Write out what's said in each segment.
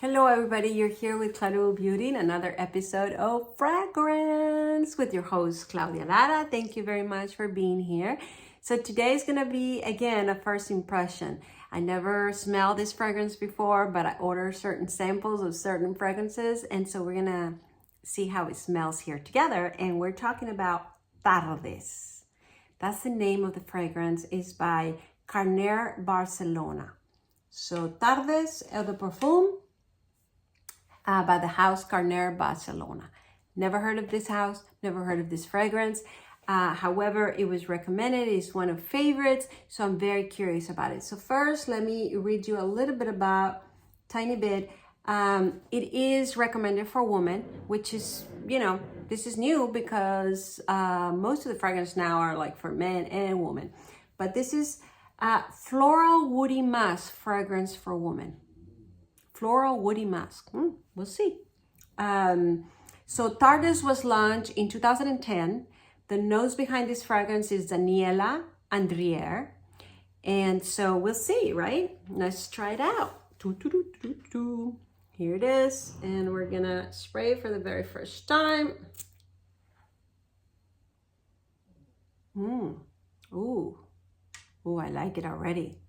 Hello everybody, you're here with Claudia Beauty in another episode of Fragrance with your host Claudia Lara. Thank you very much for being here. So today is going to be again a first impression. I never smelled this fragrance before, but I ordered certain samples of certain fragrances, and so we're going to see how it smells here together. And we're talking about Tardes. That's the name of the fragrance. It's by CARNER Barcelona. So Tardes, Eau De Parfum, by the house CARNER Barcelona. Never heard of this house, never heard of this fragrance. However, it was recommended, it's one of favorites, so I'm very curious about it. So first, let me read you a little bit about, tiny bit. It is recommended for women, which is, this is new because most of the fragrances now are like for men and women. But this is floral woody musk fragrance for women. Floral woody musk. We'll see. So Tardes was launched in 2010. The nose behind this fragrance is Daniela Andrier. And so we'll see, right? Let's try it out. Here it is. And we're going to spray it for the very first time. Ooh, I like it already.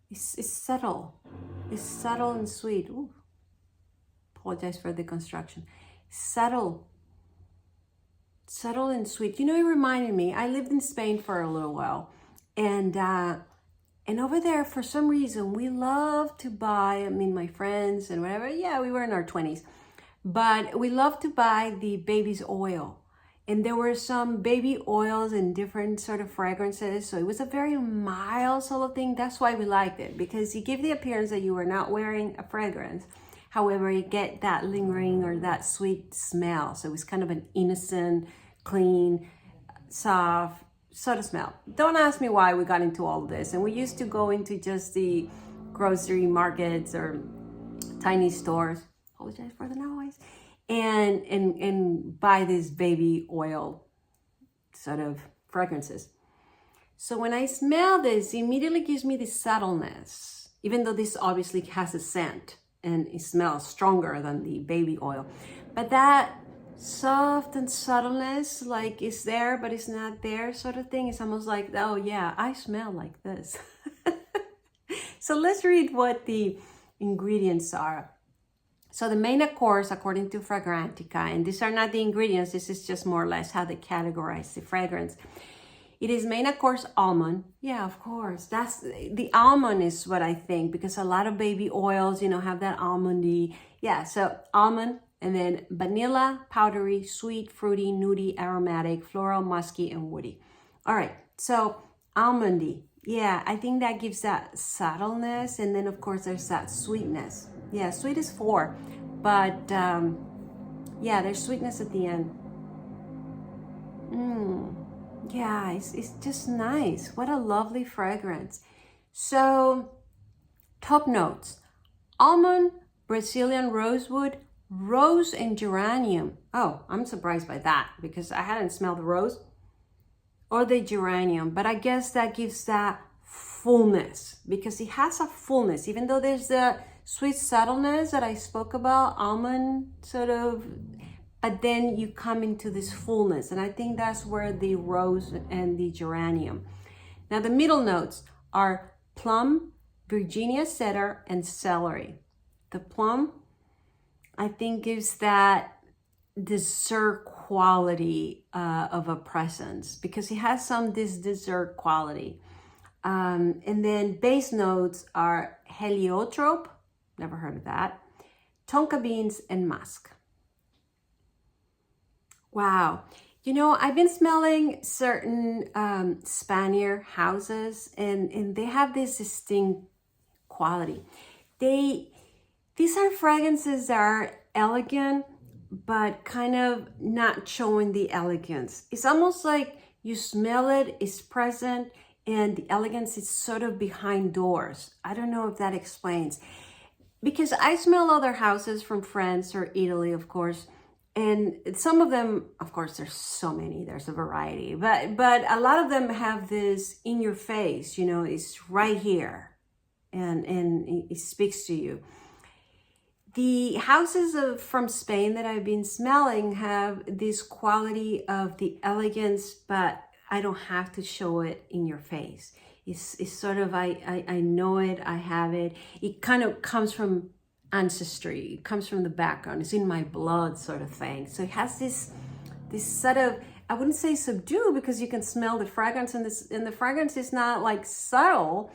It's subtle. It's subtle and sweet. Ooh. Apologize for the construction. Subtle and sweet. It reminded me, I lived in Spain for a little while, and over there, for some reason, we love to buy, my friends and whatever, we were in our 20s, but we love to buy the baby's oil. And there were some baby oils and different sort of fragrances. So it was a very mild sort of thing. That's why we liked it, because you give the appearance that you were not wearing a fragrance. However, you get that lingering or that sweet smell. So it was kind of an innocent, clean, soft sort of smell. Don't ask me why we got into all of this. And we used to go into just the grocery markets or tiny stores. Apologize for the noise. And buy these baby oil sort of fragrances. So when I smell this, it immediately gives me this subtleness, even though this obviously has a scent and it smells stronger than the baby oil. But that soft and subtleness, like it's there, but it's not there sort of thing. It's almost like, oh yeah, I smell like this. So let's read what the ingredients are. So the main accords, according to Fragrantica, and these are not the ingredients, this is just more or less how they categorize the fragrance. It is main accords almond. Yeah, of course. That's the almond is what I think, because a lot of baby oils, have that almondy. Yeah, so almond, and then vanilla, powdery, sweet, fruity, nudie, aromatic, floral, musky, and woody. All right, so almondy. Yeah, I think that gives that subtleness, and then of course there's that sweetness. Yeah, sweet is 4, but there's sweetness at the end. Yeah, it's just nice. What a lovely fragrance. So, top notes: almond, Brazilian rosewood, rose, and geranium. Oh, I'm surprised by that because I hadn't smelled the rose or the geranium, but I guess that gives that fullness, because it has a fullness, even though there's the sweet subtleness that I spoke about, almond sort of, but then you come into this fullness, and I think that's where the rose and the geranium. Now the middle notes are plum, Virginia cedar, and celery. The plum, I think, gives that dessert quality of a presence, because it has this dessert quality. And then base notes are heliotrope, never heard of that, tonka beans, and musk. Wow. I've been smelling certain Spaniard houses, and they have this distinct quality. These are fragrances that are elegant, but kind of not showing the elegance. It's almost like you smell it, it's present, and the elegance is sort of behind doors. I don't know if that explains. Because I smell other houses from France or Italy, of course, and some of them, of course, there's so many, there's a variety, but a lot of them have this in your face, it's right here, and it speaks to you. The houses from Spain that I've been smelling have this quality of the elegance, but I don't have to show it in your face. It's sort of, I know it, I have it. It kind of comes from ancestry. It comes from the background. It's in my blood sort of thing. So it has this sort of, I wouldn't say subdue, because you can smell the fragrance, and the fragrance is not like subtle,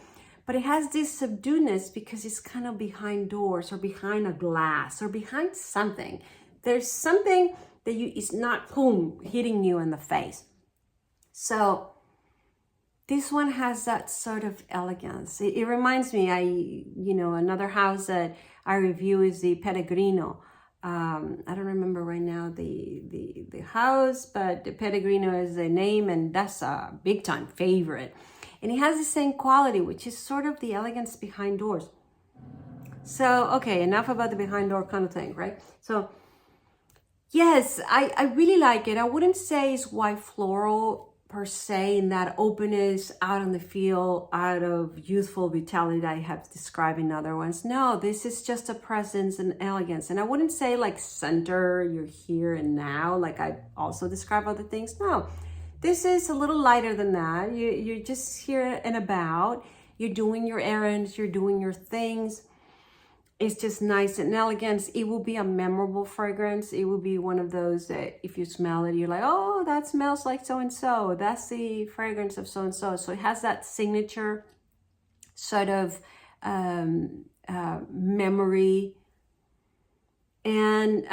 but it has this subduedness because it's kind of behind doors or behind a glass or behind something. There's something that it's not boom hitting you in the face. So this one has that sort of elegance. It reminds me, another house that I review is the Pellegrino. I don't remember right now the house, but the Pellegrino is the name, and that's a big time favorite. And it has the same quality, which is sort of the elegance behind doors. So, okay, enough about the behind door kind of thing, right? So, yes, I really like it. I wouldn't say it's white floral per se, in that openness out on the field, out of youthful vitality that I have described in other ones. No, this is just a presence and elegance. And I wouldn't say like center, you're here and now, like I also describe other things. No, this is a little lighter than that. You're just here and about. You're doing your errands, you're doing your things. It's just nice and elegant. It will be a memorable fragrance. It will be one of those that if you smell it, you're like, oh, that smells like so-and-so. That's the fragrance of so-and-so. So it has that signature sort of memory. And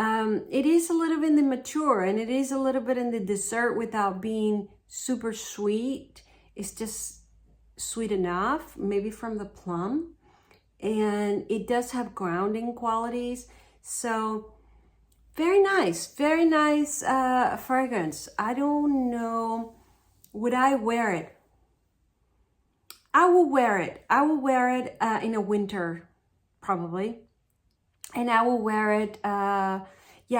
it is a little bit in the mature, and it is a little bit in the dessert without being super sweet. It's just sweet enough, maybe from the plum. And it does have grounding qualities. So very nice fragrance. I don't know, would I wear it? I will wear it. I will wear it in a winter, probably. And I will wear it, yeah,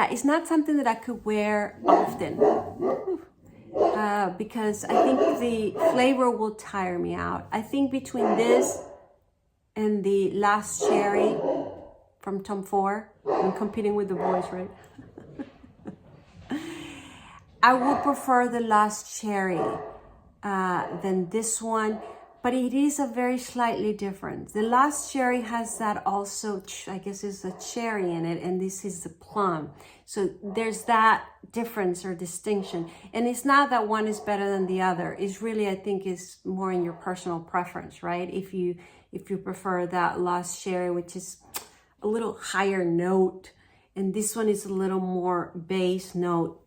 it's not something that I could wear often. Because I think the flavor will tire me out. I think between this and the Last Cherry from Tom Ford, I'm competing with the boys, right? I would prefer the Last Cherry than this one, but it is a very slightly different. The Last Cherry has that also, I guess it's a cherry in it, and this is the plum. So there's that difference or distinction. And it's not that one is better than the other. It's really, I think, is more in your personal preference, right? If you prefer that Last Cherry, which is a little higher note, and this one is a little more bass note,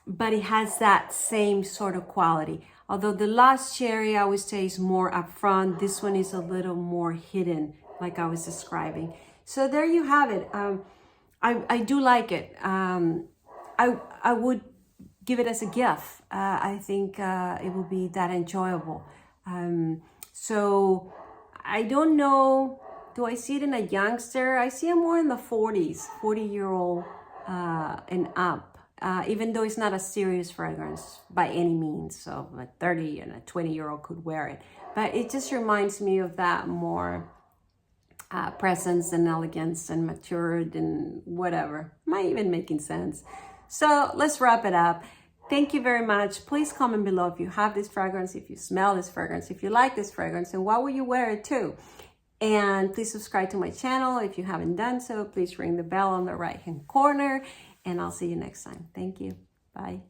but it has that same sort of quality. Although the Last Cherry, I would say, is more upfront, this one is a little more hidden, like I was describing. So there you have it. I do like it. I would give it as a gift. I think it will be that enjoyable. So I don't know, do I see it in a youngster? I see it more in the 40s, 40-year-old and up, even though it's not a serious fragrance by any means. So a 30 and a 20-year-old could wear it. But it just reminds me of that more presence and elegance and matured and whatever. Am I even making sense? So let's wrap it up. Thank you very much. Please comment below if you have this fragrance, if you smell this fragrance, if you like this fragrance, and why will you wear it too? And please subscribe to my channel. If you haven't done so, please ring the bell on the right-hand corner, and I'll see you next time. Thank you. Bye.